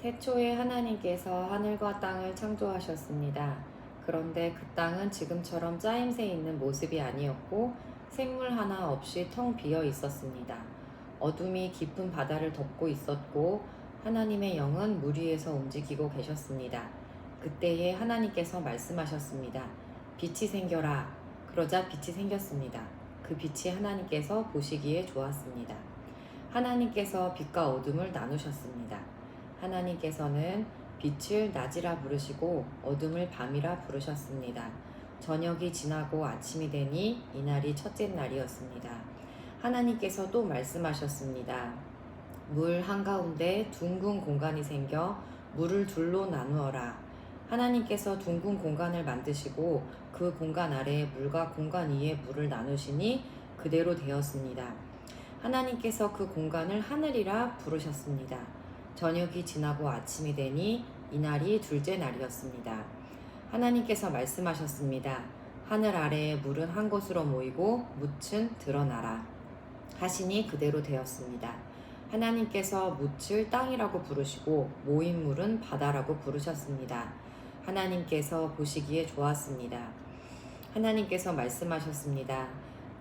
태초에 하나님께서 하늘과 땅을 창조하셨습니다. 그런데 그 땅은 지금처럼 짜임새 있는 모습이 아니었고 생물 하나 없이 텅 비어 있었습니다. 어둠이 깊은 바다를 덮고 있었고 하나님의 영은 물 위에서 움직이고 계셨습니다. 그때에 하나님께서 말씀하셨습니다. 빛이 생겨라. 그러자 빛이 생겼습니다. 그 빛이 하나님께서 보시기에 좋았습니다. 하나님께서 빛과 어둠을 나누셨습니다. 하나님께서는 빛을 낮이라 부르시고 어둠을 밤이라 부르셨습니다. 저녁이 지나고 아침이 되니 이날이 첫째 날이었습니다. 하나님께서 또 말씀하셨습니다. 물 한가운데 둥근 공간이 생겨 물을 둘로 나누어라. 하나님께서 둥근 공간을 만드시고 그 공간 아래에 물과 공간 위에 물을 나누시니 그대로 되었습니다. 하나님께서 그 공간을 하늘이라 부르셨습니다. 저녁이 지나고 아침이 되니 이날이 둘째 날이었습니다. 하나님께서 말씀하셨습니다. 하늘 아래의 물은 한 곳으로 모이고 묻은 드러나라 하시니 그대로 되었습니다. 하나님께서 묻을 땅이라고 부르시고 모인 물은 바다라고 부르셨습니다. 하나님께서 보시기에 좋았습니다. 하나님께서 말씀하셨습니다.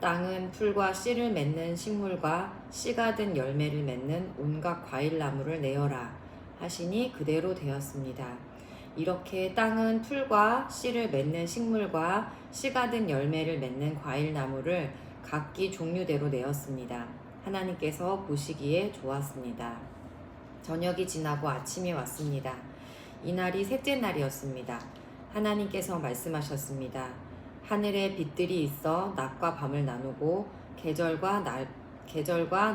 땅은 풀과 씨를 맺는 식물과 씨가 든 열매를 맺는 온갖 과일나무를 내어라 하시니 그대로 되었습니다. 이렇게 땅은 풀과 씨를 맺는 식물과 씨가 든 열매를 맺는 과일나무를 각기 종류대로 내었습니다. 하나님께서 보시기에 좋았습니다. 저녁이 지나고 아침이 왔습니다. 이날이 셋째 날이었습니다. 하나님께서 말씀하셨습니다. 하늘에 빛들이 있어 낮과 밤을 나누고 계절과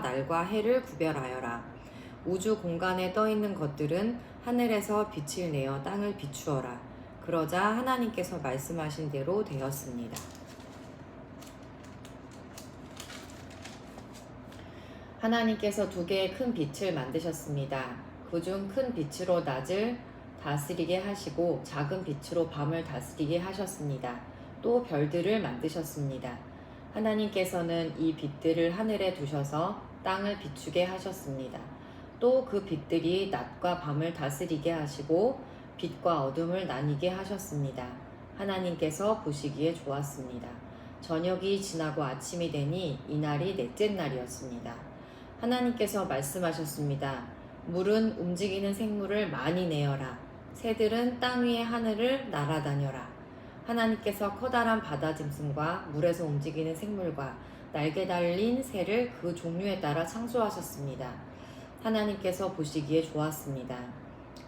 날과 해를 구별하여라. 우주 공간에 떠 있는 것들은 하늘에서 빛을 내어 땅을 비추어라. 그러자 하나님께서 말씀하신 대로 되었습니다. 하나님께서 두 개의 큰 빛을 만드셨습니다. 그중 큰 빛으로 낮을 다스리게 하시고 작은 빛으로 밤을 다스리게 하셨습니다. 또 별들을 만드셨습니다. 하나님께서는 이 빛들을 하늘에 두셔서 땅을 비추게 하셨습니다. 또 그 빛들이 낮과 밤을 다스리게 하시고 빛과 어둠을 나뉘게 하셨습니다. 하나님께서 보시기에 좋았습니다. 저녁이 지나고 아침이 되니 이날이 넷째 날이었습니다. 하나님께서 말씀하셨습니다. 물은 움직이는 생물을 많이 내어라. 새들은 땅 위의 하늘을 날아다녀라. 하나님께서 커다란 바다 짐승과 물에서 움직이는 생물과 날개 달린 새를 그 종류에 따라 창조하셨습니다. 하나님께서 보시기에 좋았습니다.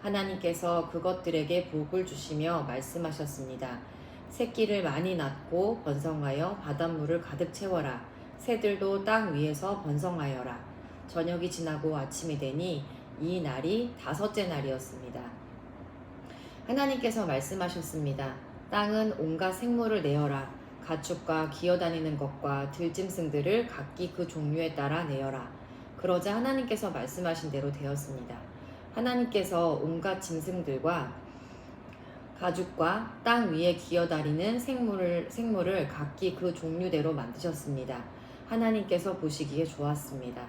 하나님께서 그것들에게 복을 주시며 말씀하셨습니다. 새끼를 많이 낳고 번성하여 바닷물을 가득 채워라. 새들도 땅 위에서 번성하여라. 저녁이 지나고 아침이 되니 이 날이 다섯째 날이었습니다. 하나님께서 말씀하셨습니다. 땅은 온갖 생물을 내어라. 가축과 기어다니는 것과 들짐승들을 각기 그 종류에 따라 내어라. 그러자 하나님께서 말씀하신 대로 되었습니다. 하나님께서 온갖 짐승들과 가축과 땅 위에 기어다니는 생물을 각기 그 종류대로 만드셨습니다. 하나님께서 보시기에 좋았습니다.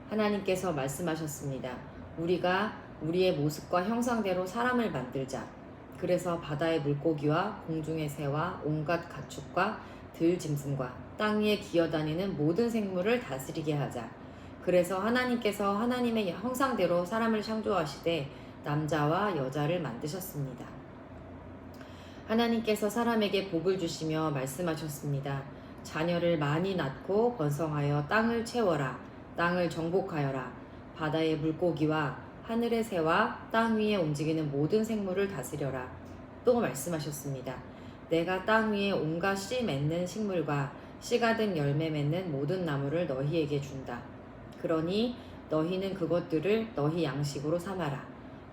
하나님께서 말씀하셨습니다. 우리가 우리의 모습과 형상대로 사람을 만들자. 그래서 바다의 물고기와 공중의 새와 온갖 가축과 들짐승과 땅 위에 기어다니는 모든 생물을 다스리게 하자. 그래서 하나님께서 하나님의 형상대로 사람을 창조하시되 남자와 여자를 만드셨습니다. 하나님께서 사람에게 복을 주시며 말씀하셨습니다. 자녀를 많이 낳고 번성하여 땅을 채워라. 땅을 정복하여라. 바다의 물고기와 하늘의 새와 땅 위에 움직이는 모든 생물을 다스려라. 또 말씀하셨습니다. 내가 땅 위에 온갖 씨 맺는 식물과 씨가 든 열매 맺는 모든 나무를 너희에게 준다. 그러니 너희는 그것들을 너희 양식으로 삼아라.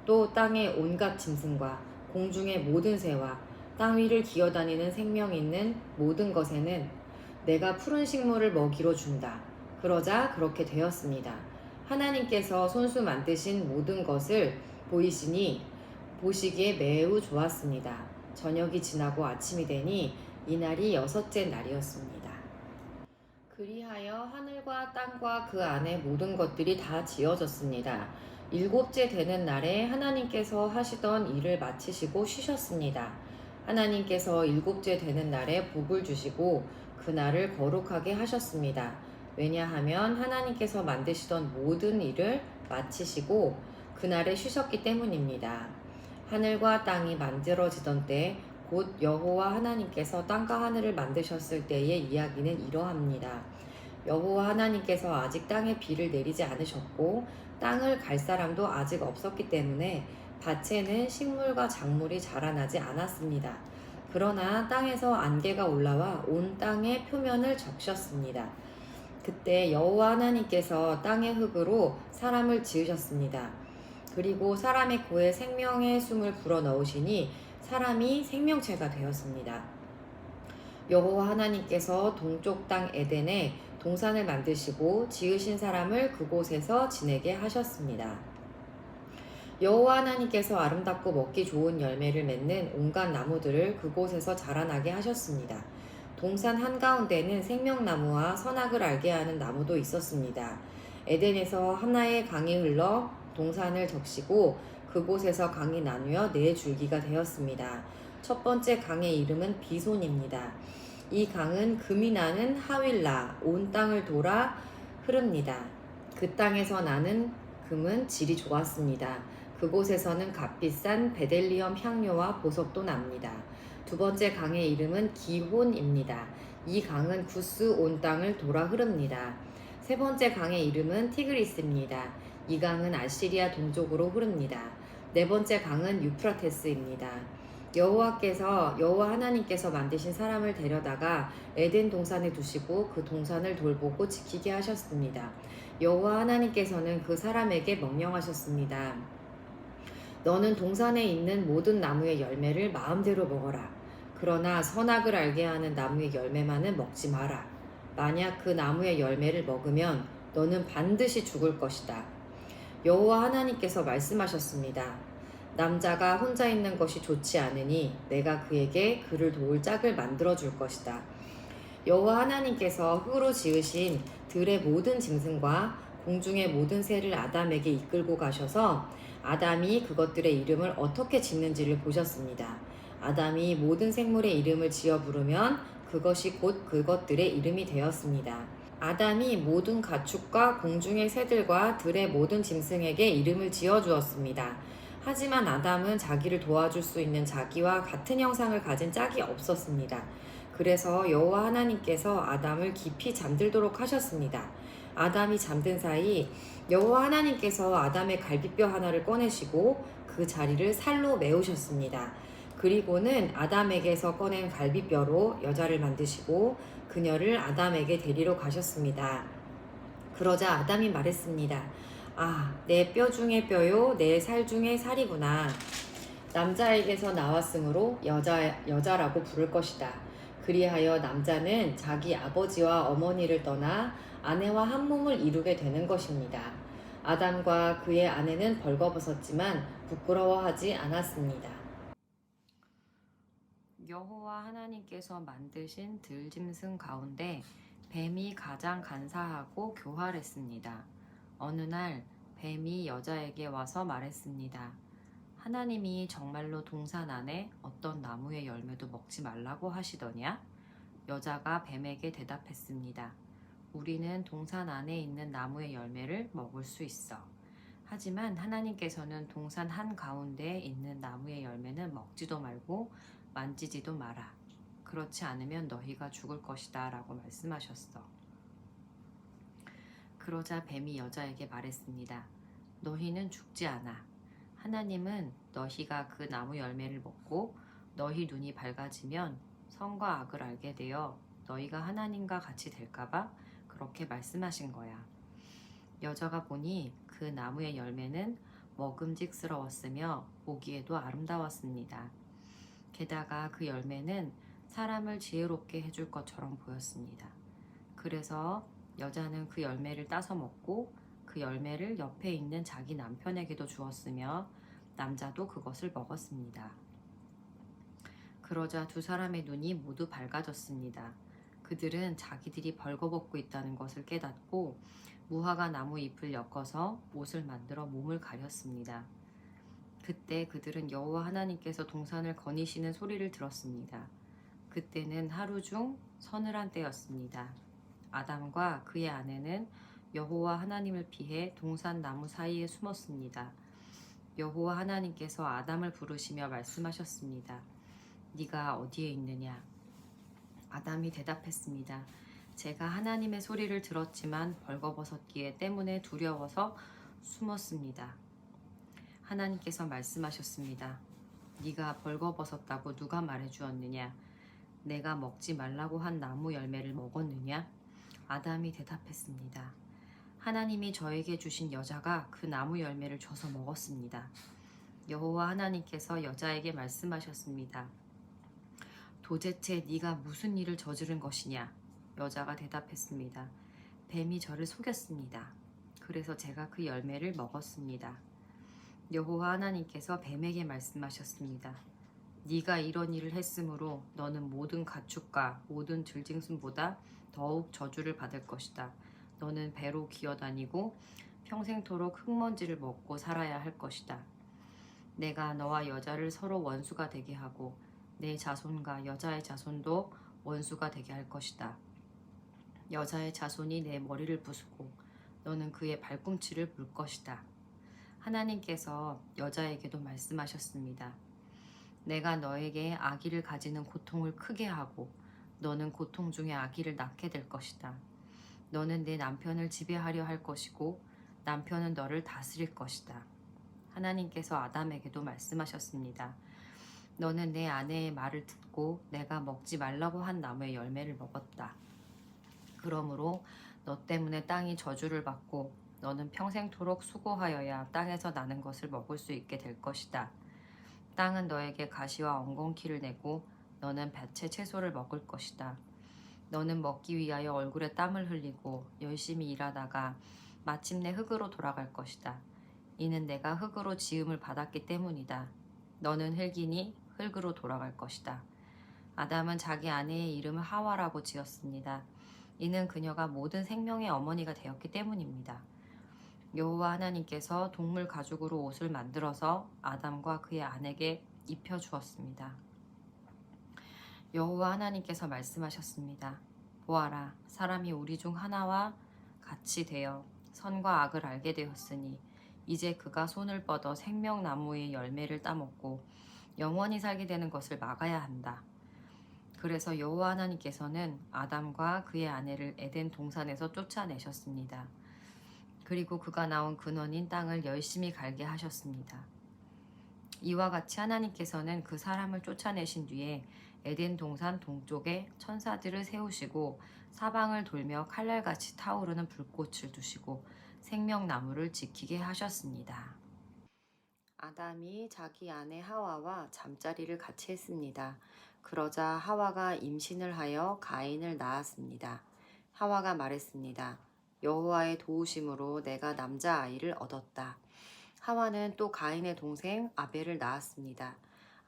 또 땅의 온갖 짐승과 공중의 모든 새와 땅 위를 기어다니는 생명 있는 모든 것에는 내가 푸른 식물을 먹이로 준다. 그러자 그렇게 되었습니다. 하나님께서 손수 만드신 모든 것을 보시기에 매우 좋았습니다. 저녁이 지나고 아침이 되니 이날이 여섯째 날이었습니다. 그리하여 하늘과 땅과 그 안에 모든 것들이 다 지어졌습니다. 일곱째 되는 날에 하나님께서 하시던 일을 마치시고 쉬셨습니다. 하나님께서 일곱째 되는 날에 복을 주시고 그날을 거룩하게 하셨습니다. 왜냐하면 하나님께서 만드시던 모든 일을 마치시고 그날에 쉬셨기 때문입니다. 하늘과 땅이 만들어지던 때, 곧 여호와 하나님께서 땅과 하늘을 만드셨을 때의 이야기는 이러합니다. 여호와 하나님께서 아직 땅에 비를 내리지 않으셨고 땅을 갈 사람도 아직 없었기 때문에 밭에는 식물과 작물이 자라나지 않았습니다. 그러나 땅에서 안개가 올라와 온 땅의 표면을 적셨습니다. 그때 여호와 하나님께서 땅의 흙으로 사람을 지으셨습니다. 그리고 사람의 코에 생명의 숨을 불어넣으시니 사람이 생명체가 되었습니다. 여호와 하나님께서 동쪽 땅 에덴에 동산을 만드시고 지으신 사람을 그곳에서 지내게 하셨습니다. 여호와 하나님께서 아름답고 먹기 좋은 열매를 맺는 온갖 나무들을 그곳에서 자라나게 하셨습니다. 동산 한가운데는 생명나무와 선악을 알게 하는 나무도 있었습니다. 에덴에서 하나의 강이 흘러 동산을 적시고 그곳에서 강이 나누어 네 줄기가 되었습니다. 첫 번째 강의 이름은 비손입니다. 이 강은 금이 나는 하윌라, 온 땅을 돌아 흐릅니다. 그 땅에서 나는 금은 질이 좋았습니다. 그곳에서는 값비싼 베델리엄 향료와 보석도 납니다. 두 번째 강의 이름은 기혼입니다. 이 강은 구스 온 땅을 돌아 흐릅니다. 세 번째 강의 이름은 티그리스입니다. 이 강은 아시리아 동쪽으로 흐릅니다. 네 번째 강은 유프라테스입니다. 여호와 하나님께서 만드신 사람을 데려다가 에덴 동산에 두시고 그 동산을 돌보고 지키게 하셨습니다. 여호와 하나님께서는 그 사람에게 명령하셨습니다. 너는 동산에 있는 모든 나무의 열매를 마음대로 먹어라. 그러나 선악을 알게 하는 나무의 열매만은 먹지 마라. 만약 그 나무의 열매를 먹으면 너는 반드시 죽을 것이다. 여호와 하나님께서 말씀하셨습니다. 남자가 혼자 있는 것이 좋지 않으니 내가 그에게 그를 도울 짝을 만들어 줄 것이다. 여호와 하나님께서 흙으로 지으신 들의 모든 짐승과 공중의 모든 새를 아담에게 이끌고 가셔서 아담이 그것들의 이름을 어떻게 짓는지를 보셨습니다. 아담이 모든 생물의 이름을 지어 부르면 그것이 곧 그것들의 이름이 되었습니다. 아담이 모든 가축과 공중의 새들과 들의 모든 짐승에게 이름을 지어 주었습니다. 하지만 아담은 자기를 도와줄 수 있는 자기와 같은 형상을 가진 짝이 없었습니다. 그래서 여호와 하나님께서 아담을 깊이 잠들도록 하셨습니다. 아담이 잠든 사이 여호와 하나님께서 아담의 갈비뼈 하나를 꺼내시고 그 자리를 살로 메우셨습니다. 그리고는 아담에게서 꺼낸 갈비뼈로 여자를 만드시고 그녀를 아담에게 데리러 가셨습니다. 그러자 아담이 말했습니다. 아, 내 뼈 중에 뼈요, 내 살 중에 살이구나. 남자에게서 나왔으므로 여자라고 부를 것이다. 그리하여 남자는 자기 아버지와 어머니를 떠나 아내와 한 몸을 이루게 되는 것입니다. 아담과 그의 아내는 벌거벗었지만 부끄러워하지 않았습니다. 여호와 하나님께서 만드신 들짐승 가운데 뱀이 가장 간사하고 교활했습니다. 어느 날 뱀이 여자에게 와서 말했습니다. 하나님이 정말로 동산 안에 어떤 나무의 열매도 먹지 말라고 하시더냐? 여자가 뱀에게 대답했습니다. 우리는 동산 안에 있는 나무의 열매를 먹을 수 있어. 하지만 하나님께서는 동산 한가운데에 있는 나무의 열매는 먹지도 말고 만지지도 마라. 그렇지 않으면 너희가 죽을 것이다 라고 말씀하셨어. 그러자 뱀이 여자에게 말했습니다. 너희는 죽지 않아. 하나님은 너희가 그 나무 열매를 먹고 너희 눈이 밝아지면 선과 악을 알게 되어 너희가 하나님과 같이 될까봐 그렇게 말씀하신 거야. 여자가 보니 그 나무의 열매는 먹음직스러웠으며 보기에도 아름다웠습니다. 게다가 그 열매는 사람을 지혜롭게 해줄 것처럼 보였습니다. 그래서 여자는 그 열매를 따서 먹고 그 열매를 옆에 있는 자기 남편에게도 주었으며 남자도 그것을 먹었습니다. 그러자 두 사람의 눈이 모두 밝아졌습니다. 그들은 자기들이 벌거벗고 있다는 것을 깨닫고 무화과 나무 잎을 엮어서 옷을 만들어 몸을 가렸습니다. 그때 그들은 여호와 하나님께서 동산을 거니시는 소리를 들었습니다. 그때는 하루 중 서늘한 때였습니다. 아담과 그의 아내는 여호와 하나님을 피해 동산 나무 사이에 숨었습니다. 여호와 하나님께서 아담을 부르시며 말씀하셨습니다. 네가 어디에 있느냐? 아담이 대답했습니다. 제가 하나님의 소리를 들었지만 벌거벗었기에 때문에 두려워서 숨었습니다. 하나님께서 말씀하셨습니다. 네가 벌거벗었다고 누가 말해주었느냐? 내가 먹지 말라고 한 나무 열매를 먹었느냐? 아담이 대답했습니다. 하나님이 저에게 주신 여자가 그 나무 열매를 줘서 먹었습니다. 여호와 하나님께서 여자에게 말씀하셨습니다. 도대체 네가 무슨 일을 저지른 것이냐? 여자가 대답했습니다. 뱀이 저를 속였습니다. 그래서 제가 그 열매를 먹었습니다. 여호와 하나님께서 뱀에게 말씀하셨습니다. 네가 이런 일을 했으므로 너는 모든 가축과 모든 들짐승보다 더욱 저주를 받을 것이다. 너는 배로 기어다니고 평생토록 흙먼지를 먹고 살아야 할 것이다. 내가 너와 여자를 서로 원수가 되게 하고 내 자손과 여자의 자손도 원수가 되게 할 것이다. 여자의 자손이 내 머리를 부수고 너는 그의 발꿈치를 물 것이다. 하나님께서 여자에게도 말씀하셨습니다. 내가 너에게 아기를 가지는 고통을 크게 하고 너는 고통 중에 아기를 낳게 될 것이다. 너는 내 남편을 지배하려 할 것이고 남편은 너를 다스릴 것이다. 하나님께서 아담에게도 말씀하셨습니다. 너는 내 아내의 말을 듣고 내가 먹지 말라고 한 나무의 열매를 먹었다. 그러므로 너 때문에 땅이 저주를 받고 너는 평생토록 수고하여야 땅에서 나는 것을 먹을 수 있게 될 것이다. 땅은 너에게 가시와 엉겅퀴를 내고 너는 밭의 채소를 먹을 것이다. 너는 먹기 위하여 얼굴에 땀을 흘리고 열심히 일하다가 마침내 흙으로 돌아갈 것이다. 이는 내가 흙으로 지음을 받았기 때문이다. 너는 흙이니 흙으로 돌아갈 것이다. 아담은 자기 아내의 이름을 하와라고 지었습니다. 이는 그녀가 모든 생명의 어머니가 되었기 때문입니다. 여호와 하나님께서 동물 가죽으로 옷을 만들어서 아담과 그의 아내에게 입혀 주었습니다. 여호와 하나님께서 말씀하셨습니다. 보아라, 사람이 우리 중 하나와 같이 되어 선과 악을 알게 되었으니 이제 그가 손을 뻗어 생명나무의 열매를 따먹고 영원히 살게 되는 것을 막아야 한다. 그래서 여호와 하나님께서는 아담과 그의 아내를 에덴 동산에서 쫓아내셨습니다. 그리고 그가 나온 근원인 땅을 열심히 갈게 하셨습니다. 이와 같이 하나님께서는 그 사람을 쫓아내신 뒤에 에덴 동산 동쪽에 천사들을 세우시고 사방을 돌며 칼날같이 타오르는 불꽃을 두시고 생명나무를 지키게 하셨습니다. 아담이 자기 아내 하와와 잠자리를 같이 했습니다. 그러자 하와가 임신을 하여 가인을 낳았습니다. 하와가 말했습니다. 여호와의 도우심으로 내가 남자아이를 얻었다. 하와는 또 가인의 동생 아벨을 낳았습니다.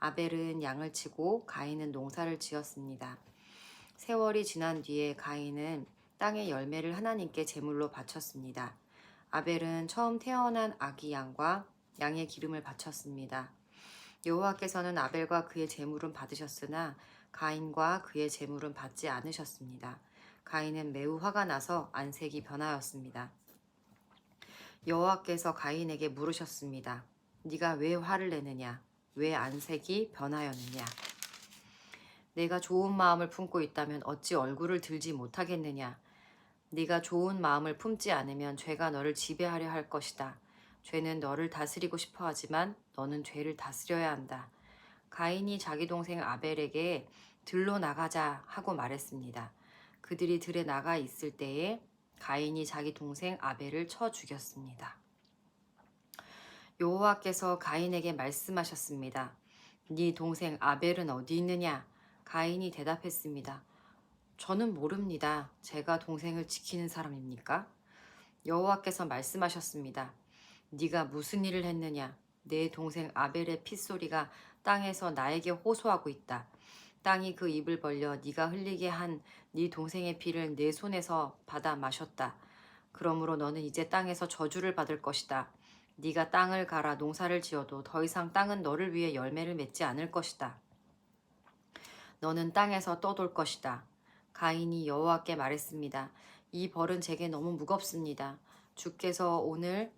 아벨은 양을 치고 가인은 농사를 지었습니다. 세월이 지난 뒤에 가인은 땅의 열매를 하나님께 제물로 바쳤습니다. 아벨은 처음 태어난 아기 양과 양의 기름을 바쳤습니다. 여호와께서는 아벨과 그의 제물은 받으셨으나 가인과 그의 제물은 받지 않으셨습니다. 가인은 매우 화가 나서 안색이 변하였습니다. 여호와께서 가인에게 물으셨습니다. 네가 왜 화를 내느냐? 왜 안색이 변하였느냐? 내가 좋은 마음을 품고 있다면 어찌 얼굴을 들지 못하겠느냐? 네가 좋은 마음을 품지 않으면 죄가 너를 지배하려 할 것이다. 죄는 너를 다스리고 싶어 하지만 너는 죄를 다스려야 한다. 가인이 자기 동생 아벨에게 들로 나가자 하고 말했습니다. 그들이 들에 나가 있을 때에 가인이 자기 동생 아벨을 쳐 죽였습니다. 여호와께서 가인에게 말씀하셨습니다. 네 동생 아벨은 어디 있느냐? 가인이 대답했습니다. 저는 모릅니다. 제가 동생을 지키는 사람입니까? 여호와께서 말씀하셨습니다. 네가 무슨 일을 했느냐? 내 동생 아벨의 핏소리가 땅에서 나에게 호소하고 있다. 땅이 그 입을 벌려 네가 흘리게 한 네 동생의 피를 내 손에서 받아 마셨다. 그러므로 너는 이제 땅에서 저주를 받을 것이다. 네가 땅을 갈아 농사를 지어도 더 이상 땅은 너를 위해 열매를 맺지 않을 것이다. 너는 땅에서 떠돌 것이다. 가인이 여호와께 말했습니다. 이 벌은 제게 너무 무겁습니다. 주께서 오늘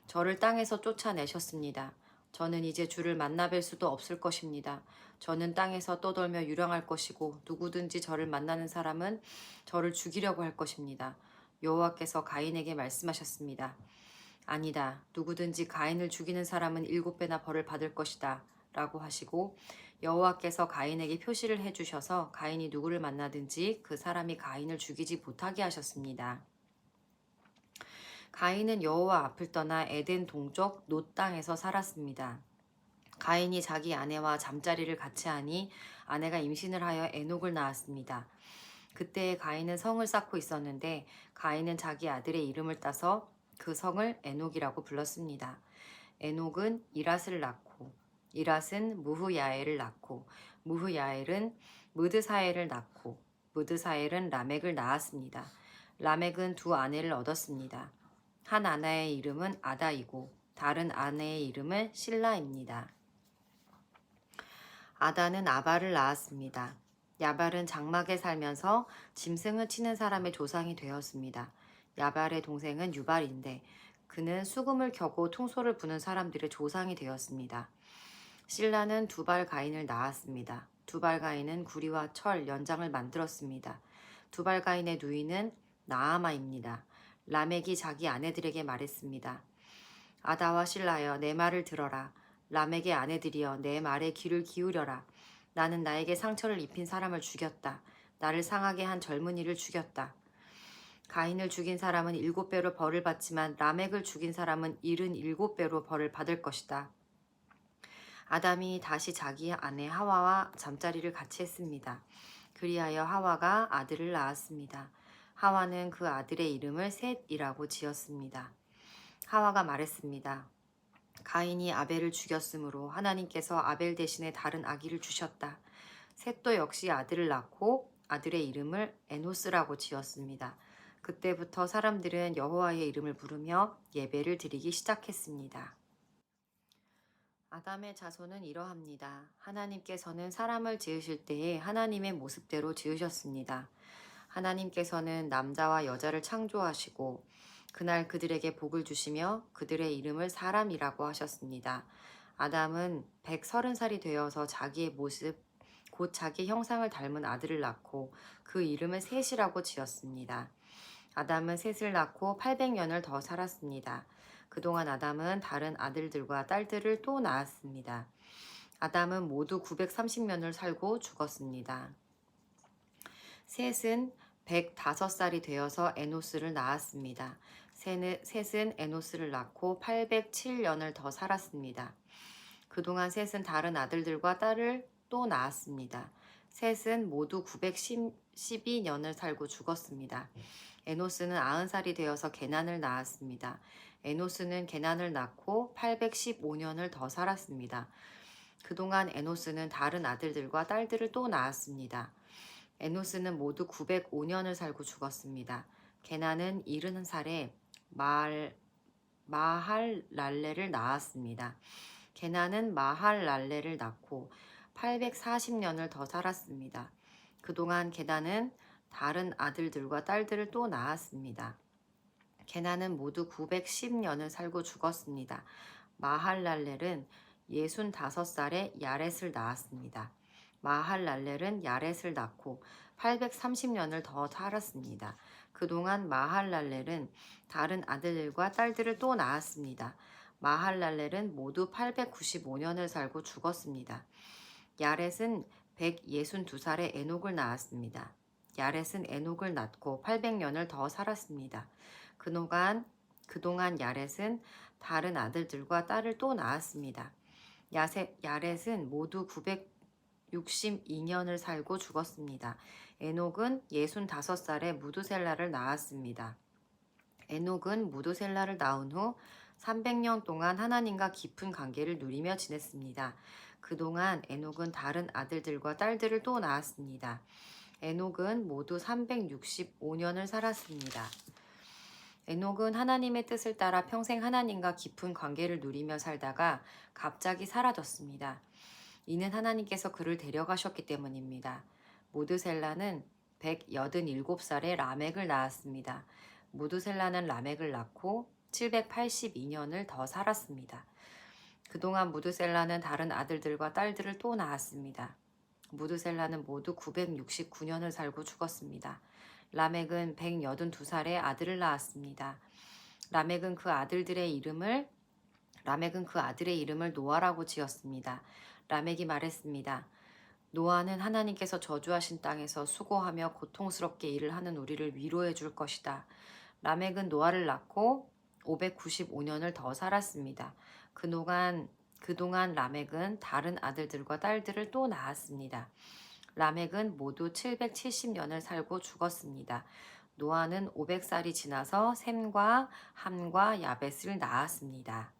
저를 땅에서 쫓아내셨습니다. 저는 이제 주를 만나뵐 수도 없을 것입니다. 저는 땅에서 떠돌며 유랑할 것이고 누구든지 저를 만나는 사람은 저를 죽이려고 할 것입니다. 여호와께서 가인에게 말씀하셨습니다. 아니다. 누구든지 가인을 죽이는 사람은 7배나 벌을 받을 것이다. 라고 하시고 여호와께서 가인에게 표시를 해주셔서 가인이 누구를 만나든지 그 사람이 가인을 죽이지 못하게 하셨습니다. 가인은 여호와 앞을 떠나 에덴 동쪽 놋 땅에서 살았습니다. 가인이 자기 아내와 잠자리를 같이 하니 아내가 임신을 하여 에녹을 낳았습니다. 그때 가인은 성을 쌓고 있었는데 가인은 자기 아들의 이름을 따서 그 성을 에녹이라고 불렀습니다. 에녹은 이랏을 낳고 이랏은 무후야엘을 낳고 무후야엘은 무드사엘을 낳고 무드사엘은 라멕을 낳았습니다. 라멕은 두 아내를 얻었습니다. 한 아내의 이름은 아다이고 다른 아내의 이름은 실라입니다. 아다는 아발을 낳았습니다. 야발은 장막에 살면서 짐승을 치는 사람의 조상이 되었습니다. 야발의 동생은 유발인데 그는 수금을 켜고 퉁소를 부는 사람들의 조상이 되었습니다. 실라는 두발 가인을 낳았습니다. 두발 가인은 구리와 철, 연장을 만들었습니다. 두발 가인의 누이는 나아마입니다. 라멕이 자기 아내들에게 말했습니다. 아다와 실라여 내 말을 들어라. 라멕의 아내들이여 내 말에 귀를 기울여라. 나는 나에게 상처를 입힌 사람을 죽였다. 나를 상하게 한 젊은이를 죽였다. 가인을 죽인 사람은 7배로 벌을 받지만 라멕을 죽인 사람은 77배로 벌을 받을 것이다. 아담이 다시 자기 아내 하와와 잠자리를 같이 했습니다. 그리하여 하와가 아들을 낳았습니다. 하와는 그 아들의 이름을 셋이라고 지었습니다. 하와가 말했습니다. 가인이 아벨을 죽였으므로 하나님께서 아벨 대신에 다른 아기를 주셨다. 셋도 역시 아들을 낳고 아들의 이름을 에노스라고 지었습니다. 그때부터 사람들은 여호와의 이름을 부르며 예배를 드리기 시작했습니다. 아담의 자손은 이러합니다. 하나님께서는 사람을 지으실 때에 하나님의 모습대로 지으셨습니다. 하나님께서는 남자와 여자를 창조하시고 그날 그들에게 복을 주시며 그들의 이름을 사람이라고 하셨습니다. 아담은 130살이 되어서 자기의 모습, 곧 자기 형상을 닮은 아들을 낳고 그 이름을 셋이라고 지었습니다. 아담은 셋을 낳고 800년을 더 살았습니다. 그동안 아담은 다른 아들들과 딸들을 또 낳았습니다. 아담은 모두 930년을 살고 죽었습니다. 셋은 105살이 되어서 에노스를 낳았습니다. 셋은 에노스를 낳고 807년을 더 살았습니다. 그동안 셋은 다른 아들들과 딸을 또 낳았습니다. 셋은 모두 912년을 살고 죽었습니다. 에노스는 90살이 되어서 게난을 낳았습니다. 에노스는 게난을 낳고 815년을 더 살았습니다. 그동안 에노스는 다른 아들들과 딸들을 또 낳았습니다. 에노스는 모두 905년을 살고 죽었습니다. 게난은 70살에 마할랄레를 낳았습니다. 게난은 마할랄레를 낳고 840년을 더 살았습니다. 그동안 게난은 다른 아들들과 딸들을 또 낳았습니다. 게난은 모두 910년을 살고 죽었습니다. 마할랄렐은 65살에 야렛을 낳았습니다. 마할랄렐은 야렛을 낳고 830년을 더 살았습니다. 그동안 마할랄렐은 다른 아들들과 딸들을 또 낳았습니다. 마할랄렐은 모두 895년을 살고 죽었습니다. 야렛은 162살에 에녹을 낳았습니다. 야렛은 에녹을 낳고 800년을 더 살았습니다. 그동안 야렛은 다른 아들들과 딸을 또 낳았습니다. 야렛은 모두 962년을 살고 죽었습니다. 에녹은 65살에 무두셀라를 낳았습니다. 에녹은 무두셀라를 낳은 후 300년 동안 하나님과 깊은 관계를 누리며 지냈습니다. 그동안 에녹은 다른 아들들과 딸들을 또 낳았습니다. 에녹은 모두 365년을 살았습니다. 에녹은 하나님의 뜻을 따라 평생 하나님과 깊은 관계를 누리며 살다가 갑자기 사라졌습니다. 이는 하나님께서 그를 데려가셨기 때문입니다. 모드셀라는 187살에 라멕을 낳았습니다. 모드셀라는 라멕을 낳고 782년을 더 살았습니다. 그동안 무드셀라는 다른 아들들과 딸들을 또 낳았습니다. 무드셀라는 모두 969년을 살고 죽었습니다. 라멕은 182살에 아들을 낳았습니다. 라멕은 그 아들의 이름을 노아라고 지었습니다. 라멕이 말했습니다. 노아는 하나님께서 저주하신 땅에서 수고하며 고통스럽게 일을 하는 우리를 위로해 줄 것이다. 라멕은 노아를 낳고 595년을 더 살았습니다. 그동안 라멕은 다른 아들들과 딸들을 또 낳았습니다. 라멕은 모두 770년을 살고 죽었습니다. 노아는 500살이 지나서 셈과 함과 야벳을 낳았습니다.